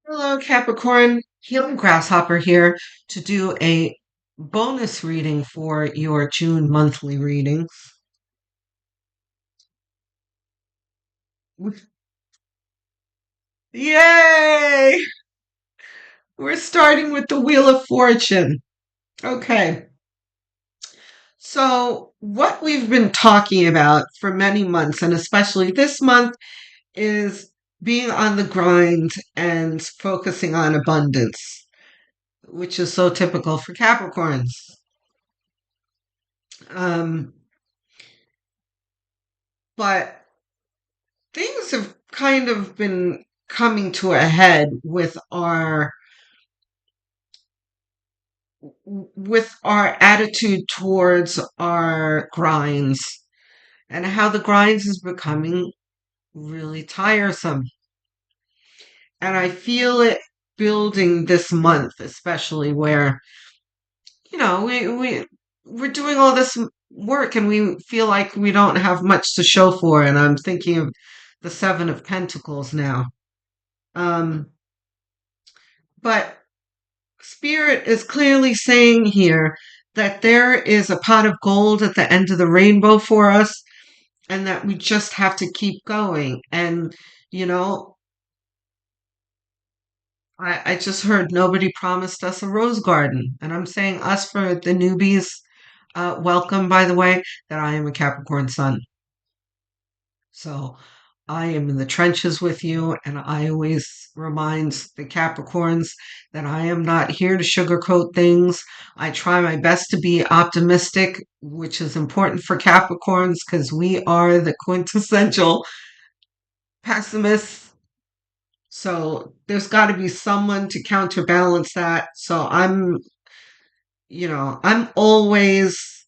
Hello, Capricorn. Healing Grasshopper here to do a bonus reading for your June monthly readings. Yay! We're starting with the Wheel of Fortune. Okay, so what we've been talking about for many months, and especially this month, is being on the grind and focusing on abundance, which is so typical for Capricorns. Um, but things have kind of been coming to a head with our attitude towards our grinds and how the grinds is becoming really tiresome. And I feel it building this month, especially where, we're doing all this work and we feel like we don't have much to show for it. And I'm thinking of the Seven of Pentacles now. Um, but Spirit is clearly saying here that there is a pot of gold at the end of the rainbow for us and that we just have to keep going. And, you know, I just heard nobody promised us a rose garden. And I'm saying us for the newbies, welcome, by the way, that I am a Capricorn sun. So I am in the trenches with you, and I always remind the Capricorns that I am not here to sugarcoat things. I try my best to be optimistic, which is important for Capricorns because we are the quintessential pessimists. So there's got to be someone to counterbalance that. So I'm always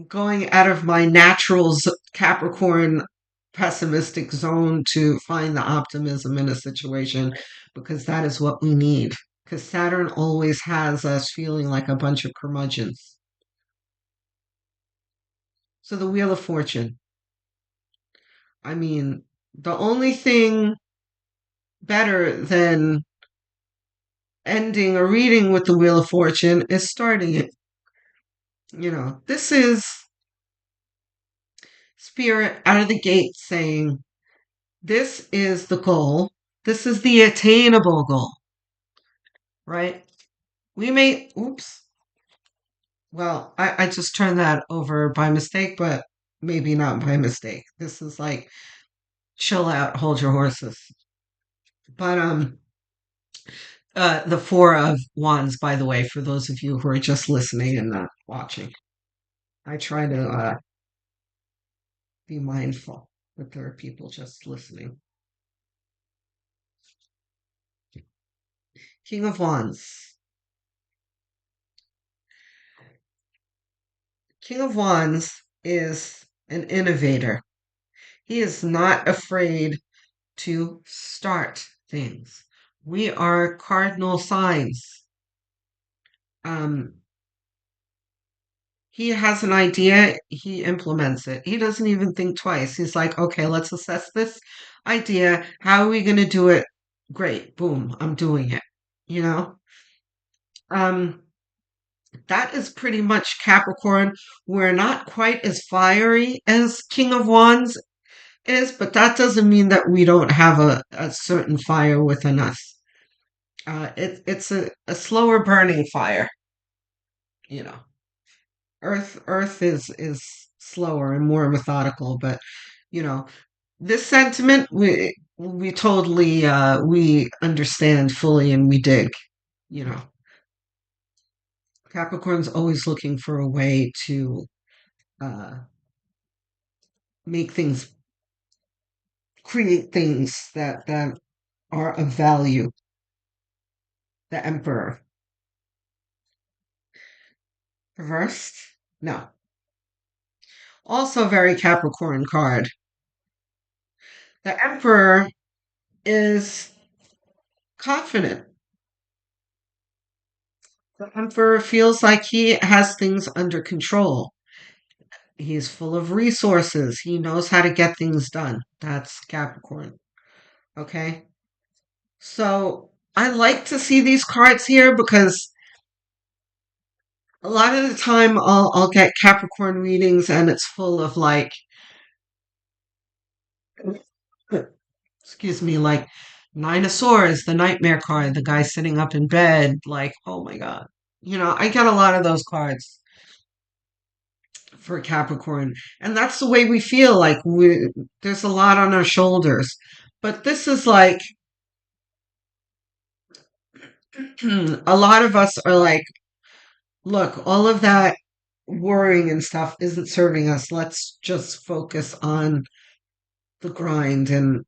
going out of my natural Capricorn pessimistic zone to find the optimism in a situation because that is what we need. Because Saturn always has us feeling like a bunch of curmudgeons. So the Wheel of Fortune. I mean, the only thing better than ending a reading with the Wheel of Fortune is starting it. This is Spirit out of the gate saying, this is the goal. This is the attainable goal, right? Oops. Well, I just turned that over by mistake, but maybe not by mistake. This is like, chill out, hold your horses. But, the Four of Wands, by the way, for those of you who are just listening and not watching. I try to, be mindful that there are people just listening. King of Wands. King of Wands is an innovator. He is not afraid to start things. We are cardinal signs. Um, he has an idea, he implements it. He doesn't even think twice. He's like, okay, let's assess this idea. How are we going to do it? Great. Boom. I'm doing it. You know? Um, that is pretty much Capricorn. We're not quite as fiery as King of Wands is, but that doesn't mean that we don't have a certain fire within us. It's a slower burning fire, you know. Earth is slower and more methodical, but you know, this sentiment we totally we understand fully and we dig, you know. Capricorn's always looking for a way to uh make things create things that are of value. The Emperor. Reversed? No. Also a very Capricorn card. The Emperor is confident. The Emperor feels like he has things under control. He's full of resources. He knows how to get things done. That's Capricorn. Okay. So I like to see these cards here because a lot of the time I'll get Capricorn readings and it's full of like, excuse me, like Nine of Swords, the nightmare card, the guy sitting up in bed, like, oh my God. I get a lot of those cards for Capricorn. And that's the way we feel like there's a lot on our shoulders. But this is like, a lot of us are like, look, all of that worrying and stuff isn't serving us. Let's just focus on the grind. And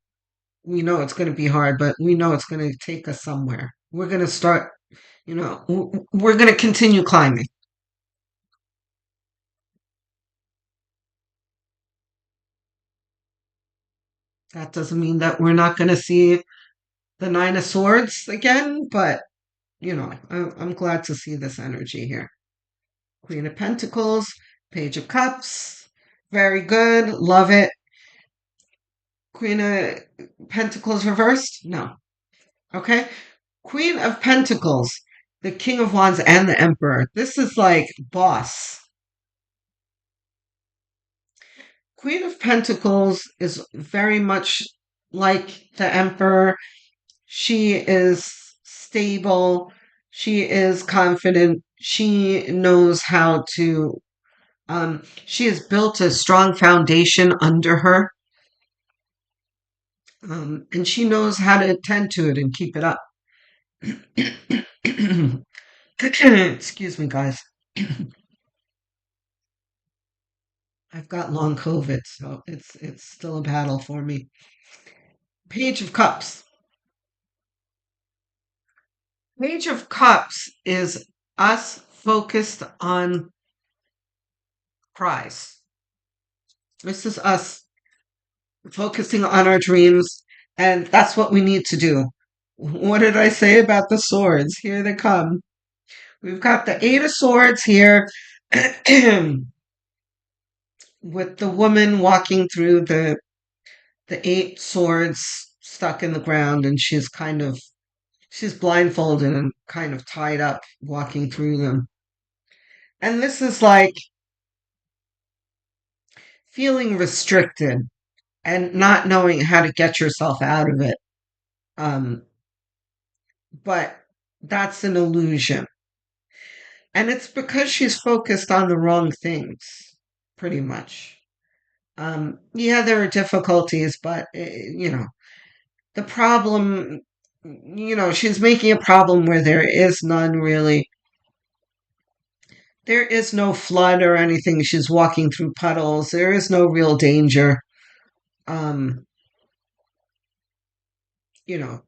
we know it's going to be hard, but we know it's going to take us somewhere. We're going to start, we're going to continue climbing. That doesn't mean that we're not going to see the Nine of Swords again, but, I'm glad to see this energy here. Queen of Pentacles, Page of Cups. Very good. Love it. Queen of Pentacles reversed? No. Okay. Queen of Pentacles, the King of Wands, and the Emperor. This is like boss. Queen of Pentacles is very much like the Emperor. She is stable. She is confident. She knows how to, she has built a strong foundation under her. And she knows how to tend to it and keep it up. Excuse me, guys. I've got long COVID, so it's still a battle for me. Page of Cups. Page of Cups is us focused on prize. This is us focusing on our dreams, and that's what we need to do. What did I say about the swords? Here they come. We've got the Eight of Swords here with the woman walking through the eight swords stuck in the ground, and she's blindfolded and kind of tied up walking through them. And this is like feeling restricted and not knowing how to get yourself out of it. Um, but that's an illusion. And it's because she's focused on the wrong things, pretty much. Yeah, there are difficulties, but, the problem, she's making a problem where there is none really. There is no flood or anything. She's walking through puddles. There is no real danger. Um,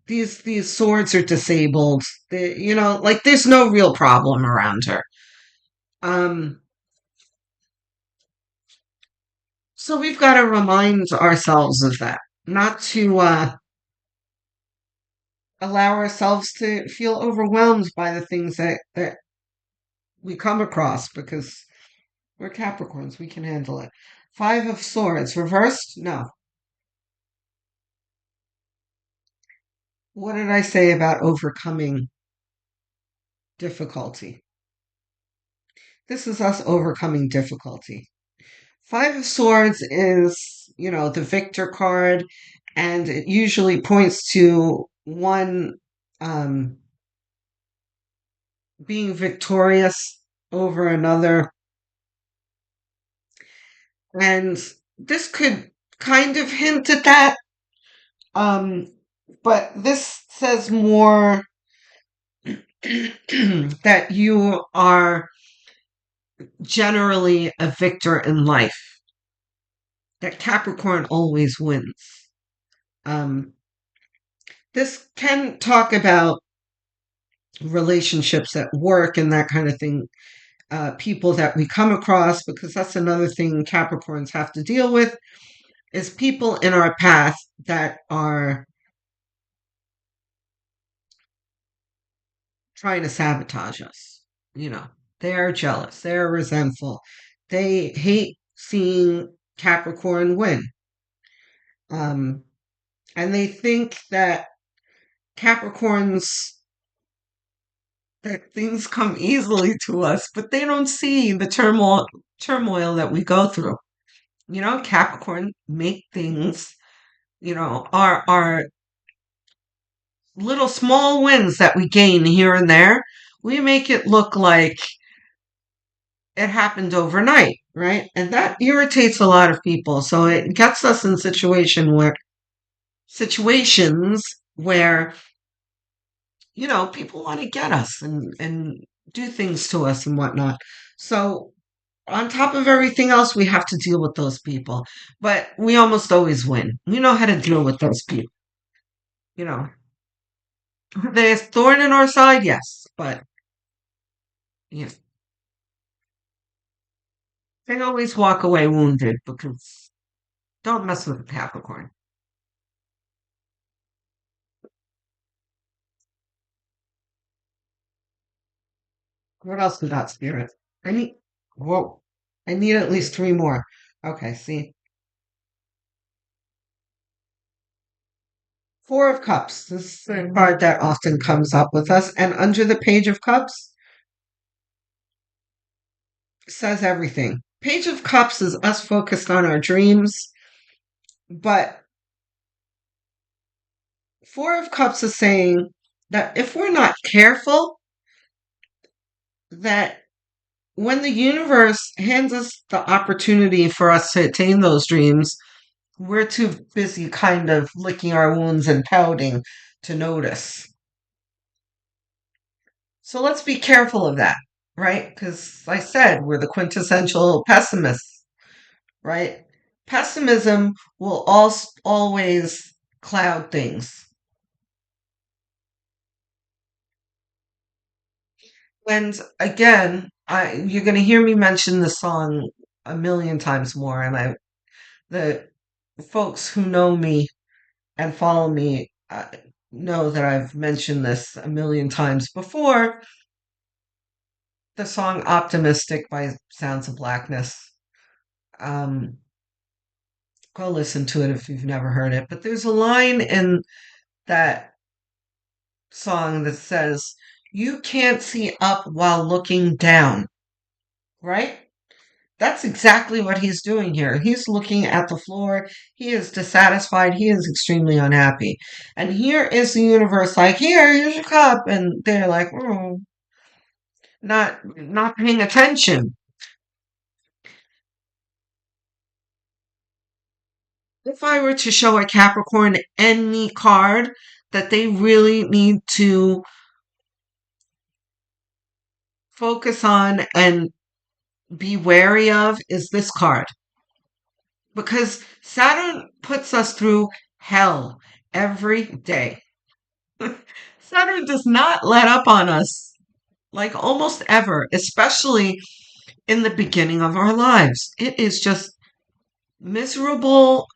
these swords are disabled. Like there's no real problem around her. Um, so we've got to remind ourselves of that, not to allow ourselves to feel overwhelmed by the things that we come across because we're Capricorns. We can handle it. Five of Swords reversed? No. What did I say about overcoming difficulty? This is us overcoming difficulty. Five of Swords is, the victor card, and it usually points to one um, being victorious over another. And this could kind of hint at that. Um, but this says more that you are generally a victor in life, that Capricorn always wins. Um, this can talk about relationships at work and that kind of thing, people that we come across, because that's another thing Capricorns have to deal with, is people in our path that are trying to sabotage us. You know, they're jealous, they're resentful, they hate seeing Capricorn win. Um, And they think that Capricorns, that things come easily to us, but they don't see the turmoil that we go through. Capricorn make things, our little small wins that we gain here and there, we make it look like it happened overnight, right? And that irritates a lot of people. So it gets us in situations where, people want to get us and do things to us and whatnot. So on top of everything else, we have to deal with those people. But we almost always win. We know how to deal with those people. You know, they're a thorn in our side, yes, but yeah, they always walk away wounded because don't mess with a Capricorn. What else we got, Spirit? I need, whoa, I need at least three more. Okay, see. Four of Cups. This is a card that often comes up with us. And under the Page of Cups says everything. Page of Cups is us focused on our dreams, but Four of Cups is saying that if we're not careful, that when the universe hands us the opportunity for us to attain those dreams, we're too busy kind of licking our wounds and pouting to notice. So let's be careful of that, right? Because I said we're the quintessential pessimists, right? Pessimism will always cloud things. And again, you're going to hear me mention the song a million times more, and the folks who know me and follow me know that I've mentioned this a million times before. The song "Optimistic" by Sounds of Blackness. Um, Go listen to it if you've never heard it. But there's a line in that song that says, "You can't see up while looking down," right? That's exactly what he's doing here. He's looking at the floor. He is dissatisfied. He is extremely unhappy. And here is the universe like, here's your cup. And they're like, oh, not paying attention. If I were to show a Capricorn any card that they really need to focus on and be wary of is this card. Because Saturn puts us through hell every day. Saturn does not let up on us like almost ever, especially in the beginning of our lives. It is just miserable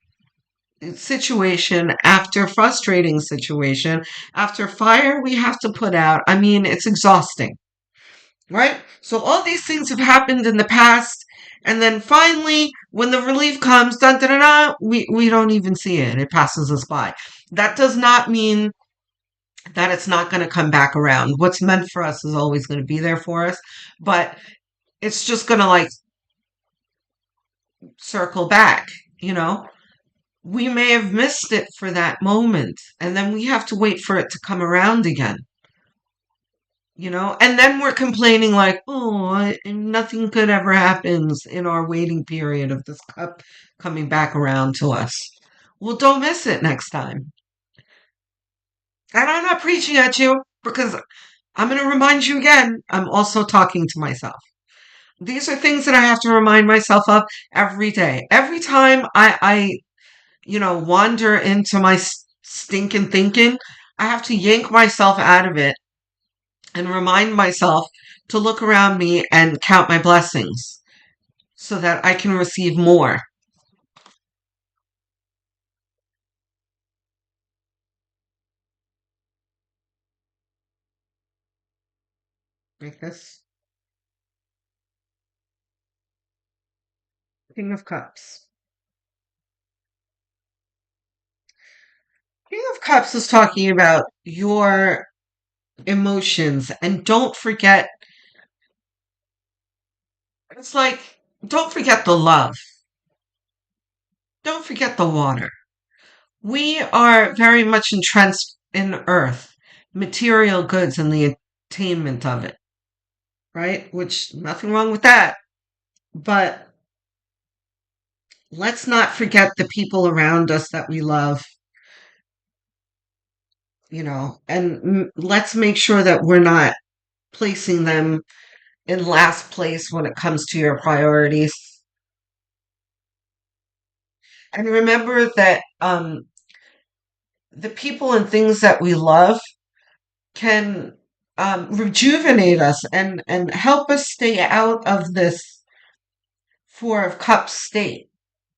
situation after frustrating situation after fire we have to put out. I mean, it's exhausting, right? So all these things have happened in the past, and then finally, when the relief comes, dun, dun, dun, dun, we don't even see it. It passes us by. That does not mean that it's not going to come back around. What's meant for us is always going to be there for us, but it's just going to like circle back, you know? We may have missed it for that moment, and then we have to wait for it to come around again, and then we're complaining like, oh, nothing good ever happens in our waiting period of this cup coming back around to us. Well, don't miss it next time. And I'm not preaching at you because I'm going to remind you again, I'm also talking to myself. These are things that I have to remind myself of every day. Every time I wander into my stinking thinking, I have to yank myself out of it and remind myself to look around me and count my blessings so that I can receive more. Like this King of Cups. King of Cups is talking about your emotions, and don't forget, it's like, don't forget the love. Don't forget the water. We are very much entrenched in earth, material goods, and the attainment of it, right? Which, nothing wrong with that. But let's not forget the people around us that we love, and let's make sure that we're not placing them in last place when it comes to your priorities. And remember that the people and things that we love can rejuvenate us and help us stay out of this Four of Cups state,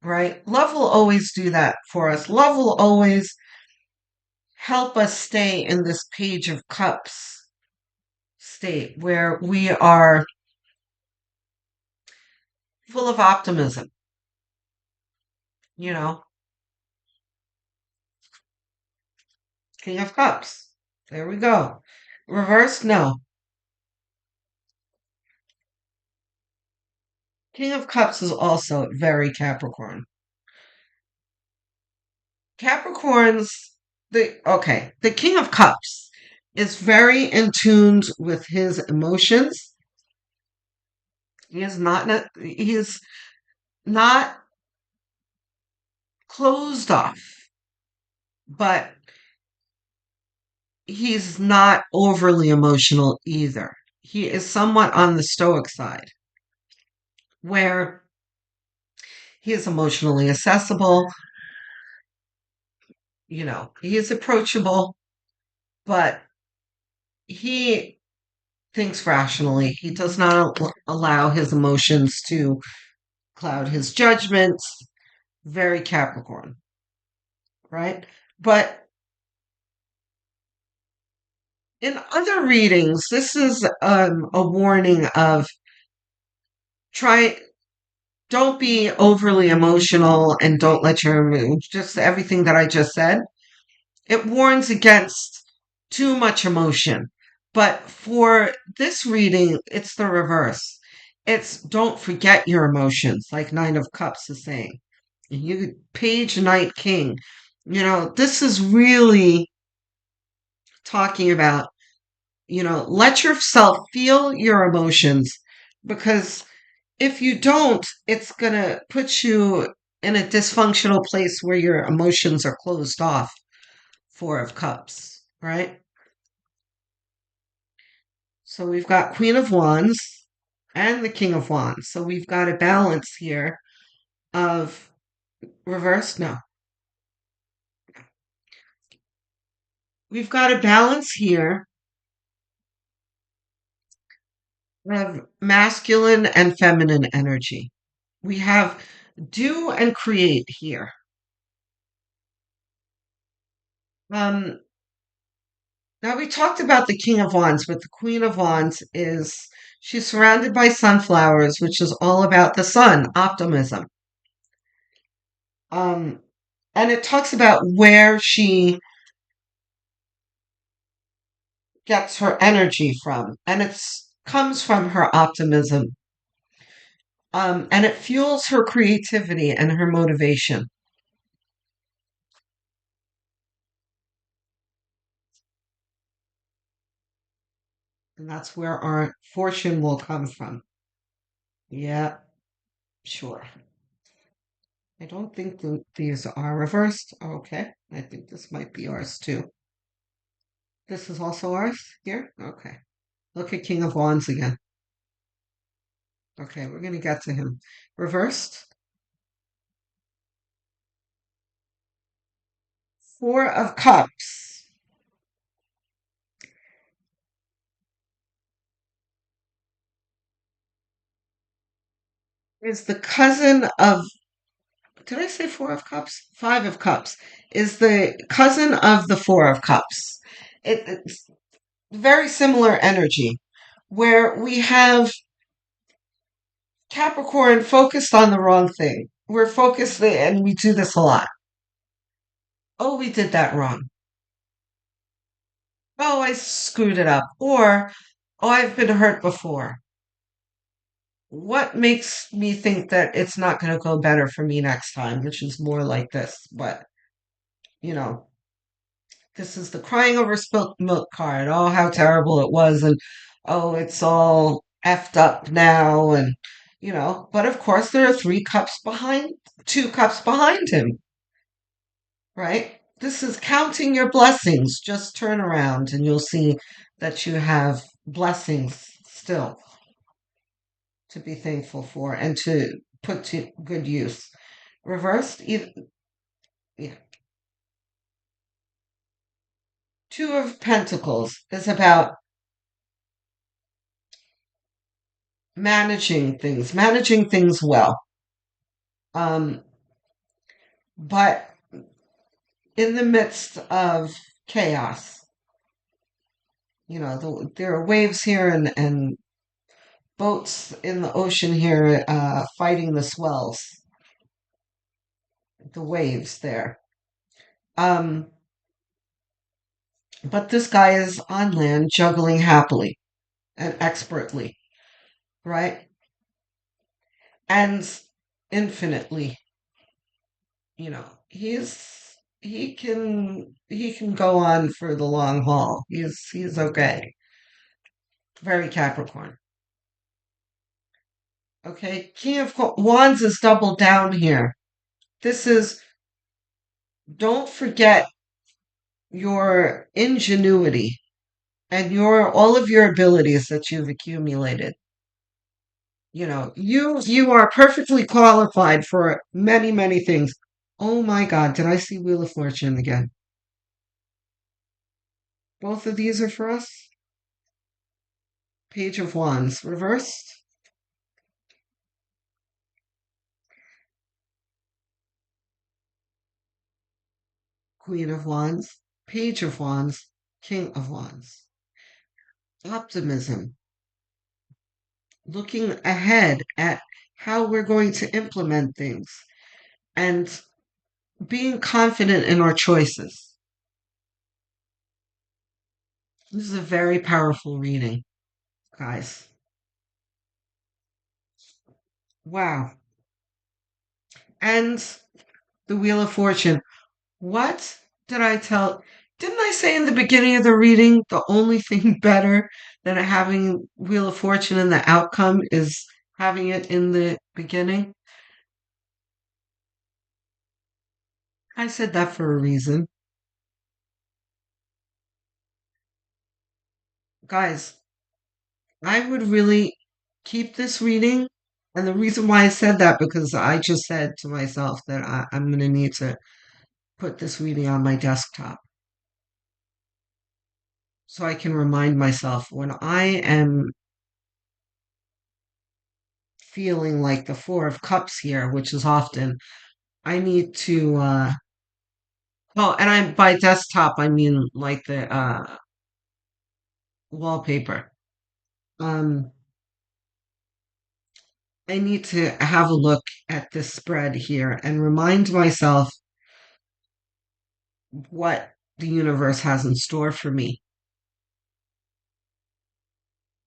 right? Love will always do that for us. Love will always help us stay in this Page of Cups state where we are full of optimism, you know? King of Cups. There we go. Reverse, no. King of Cups is also very Capricorn. Capricorns, the King of Cups is very in tune with his emotions. He is not closed off, but he's not overly emotional either. He is somewhat on the stoic side, where he is emotionally accessible, he is approachable, but he thinks rationally. He does not allow his emotions to cloud his judgments. Very Capricorn, right? But in other readings, this is a warning of try don't be overly emotional and don't let your just everything that I just said. It warns against too much emotion. But for this reading, it's the reverse. It's don't forget your emotions, like Nine of Cups is saying. You Page Knight King. This is really talking about, let yourself feel your emotions because if you don't, it's going to put you in a dysfunctional place where your emotions are closed off. Four of Cups, right? So we've got Queen of Wands and the King of Wands. So we've got a balance here of reverse. No, we've got a balance here of masculine and feminine energy. We have do and create here. Um, Now we talked about the King of Wands, but the Queen of Wands she's surrounded by sunflowers, which is all about the sun, optimism. Um, and it talks about where she gets her energy from, and it comes from her optimism. And it fuels her creativity and her motivation. And that's where our fortune will come from. Yeah, sure. I don't think these are reversed. Okay, I think this might be ours too. This is also ours here? Okay. Look at King of Wands again. Okay, we're going to get to him. Reversed. Four of Cups is the cousin of, did I say Four of Cups? Five of Cups is the cousin of the Four of Cups. It's very similar energy where we have Capricorn focused on the wrong thing. We're focused, and we do this a lot. Oh, we did that wrong. Oh, I screwed it up. Or, oh, I've been hurt before. What makes me think that it's not going to go better for me next time, which is more like this. But, you know, this is the crying over spilt milk card. Oh, how terrible it was. And, oh, it's all effed up now. And, but of course, there are 3 cups behind, 2 cups behind him, right? This is counting your blessings. Just turn around and you'll see that you have blessings still to be thankful for and to put to good use. Reversed, yeah. 2 of Pentacles is about managing things well. Um, but in the midst of chaos, there are waves here and boats in the ocean here fighting the swells, the waves there. Um, but this guy is on land juggling happily and expertly, right? And infinitely, he can go on for the long haul. He's okay. Very Capricorn. Okay, King of Wands is double down here. This is, don't forget your ingenuity and all of your abilities that you've accumulated. You are perfectly qualified for many, many things. Oh my God, did I see Wheel of Fortune again? Both of these are for us. Page of Wands, reversed. Queen of Wands, Page of Wands, King of Wands. Optimism, looking ahead at how we're going to implement things and being confident in our choices. This is a very powerful reading, guys. Wow. And the Wheel of Fortune. What did I tell? Didn't I say in the beginning of the reading the only thing better than having Wheel of Fortune in the outcome is having it in the beginning? I said that for a reason. Guys, I would really keep this reading. And the reason why I said that, because I just said to myself that I'm going to need to put this reading on my desktop so I can remind myself when I am feeling like the Four of Cups here, which is often, I need to, well, and by desktop, I mean like the wallpaper. Um, I need to have a look at this spread here and remind myself what the universe has in store for me.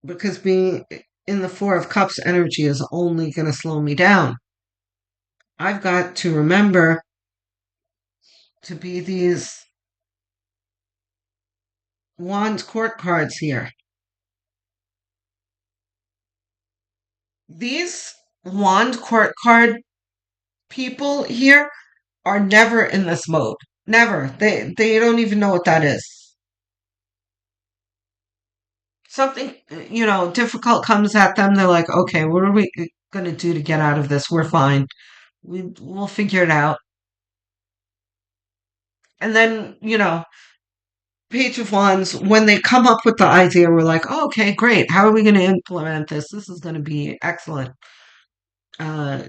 Because being in the Four of Cups energy is only going to slow me down. I've got to remember to be these Wand court cards here. These Wand court card people here are never in this mode. Never. They don't even know what that is. Something, difficult comes at them. They're like, okay, what are we going to do to get out of this? We're fine. We'll figure it out. And then, Page of Wands, when they come up with the idea, we're like, oh, okay, great. How are we going to implement this? This is going to be excellent. Uh,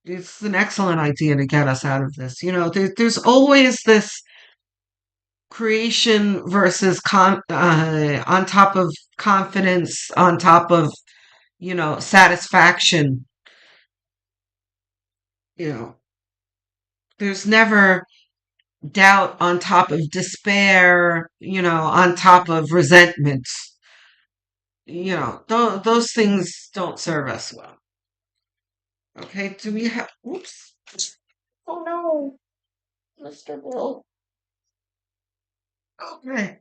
it's an excellent idea to get us out of this. There's always this creation versus on top of confidence, on top of, satisfaction. You know, there's never doubt on top of despair, on top of resentment. Those things don't serve us well. Okay, do we have, oops. Oh no, Mr. Bill. Okay,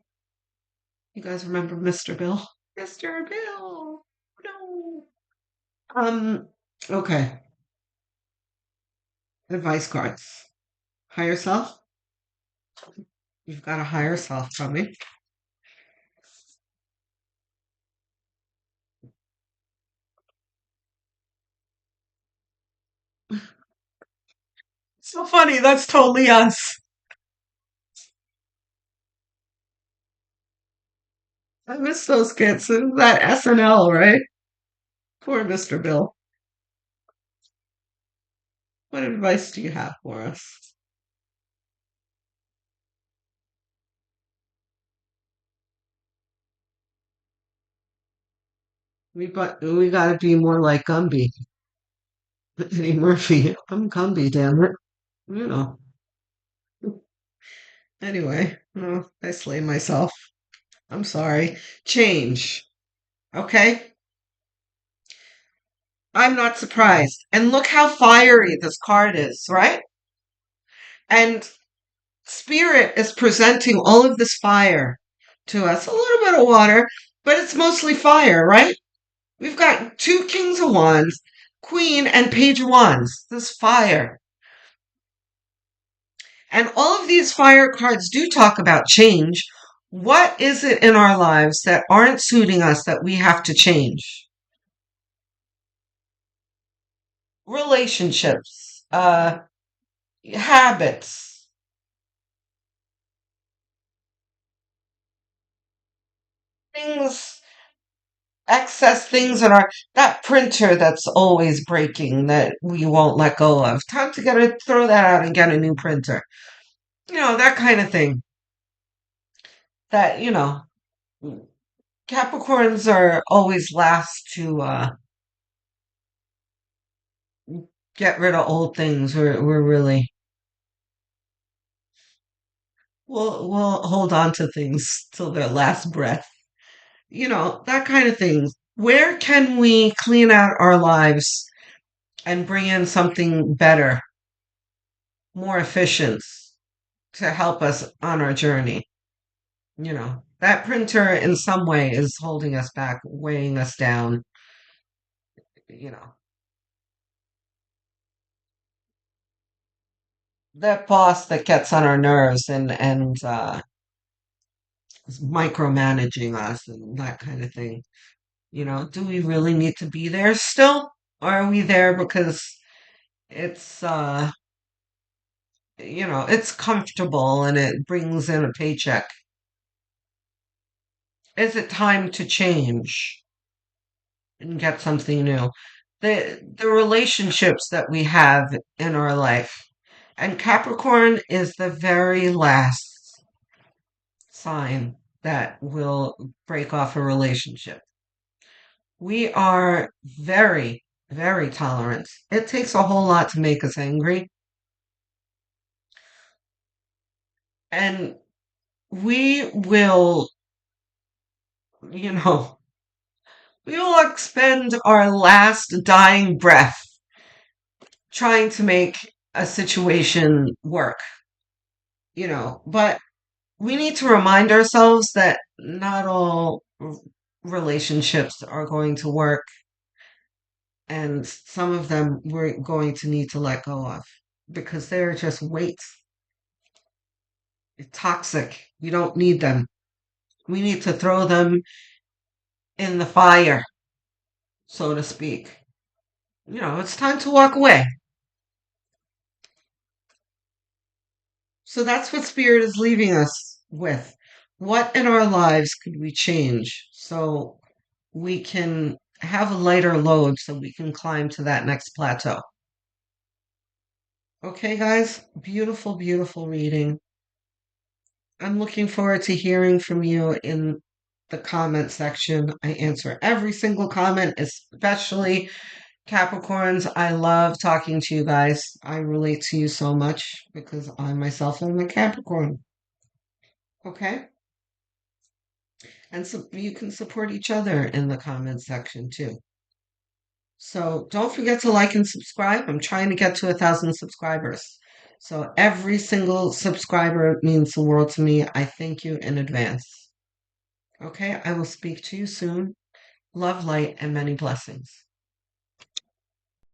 you guys remember Mr. Bill? Mr. Bill. No. Okay, advice cards. Higher self. You've got a higher self coming. So funny, that's totally us. I miss those skits. It was that SNL, right? Poor Mr. Bill. What advice do you have for us? We gotta be more like Gumby. Eddie Murphy. I'm Gumby, damn it. You know. Anyway, no, I slay myself. I'm sorry. Change. Okay? I'm not surprised. And look how fiery this card is, right? And Spirit is presenting all of this fire to us. A little bit of water, but it's mostly fire, right? We've got two Kings of Wands, Queen, and Page of Wands. This fire. And all of these fire cards do talk about change. What is it in our lives that aren't suiting us that we have to change? Relationships, habits, things, excess things in our, that printer that's always breaking that we won't let go of. Time to throw that out and get a new printer. That kind of thing. That, Capricorns are always last to get rid of old things. We're really we'll hold on to things till their last breath. That kind of thing. Where can we clean out our lives and bring in something better, more efficient to help us on our journey? That printer in some way is holding us back, weighing us down, you know. That boss that gets on our nerves and is micromanaging us and that kind of thing. Do we really need to be there still? Or are we there because it's it's comfortable and it brings in a paycheck? Is it time to change and get something new? The relationships that we have in our life. And Capricorn is the very last sign that will break off a relationship. We are very, very tolerant. It takes a whole lot to make us angry. And we will, you know, we will expend our last dying breath trying to make a situation work, but we need to remind ourselves that not all relationships are going to work, and some of them we're going to need to let go of because they're just weights, toxic. We don't need them. We need to throw them in the fire, so to speak. It's time to walk away. So that's what Spirit is leaving us with. What in our lives could we change so we can have a lighter load so we can climb to that next plateau? Okay, guys, beautiful, beautiful reading. I'm looking forward to hearing from you in the comment section. I answer every single comment, especially Capricorns, I love talking to you guys. I relate to you so much because I myself am a Capricorn. Okay? And so you can support each other in the comment section too. So don't forget to like and subscribe. I'm trying to get to 1,000 subscribers. So every single subscriber means the world to me. I thank you in advance. Okay, I will speak to you soon. Love, light, and many blessings.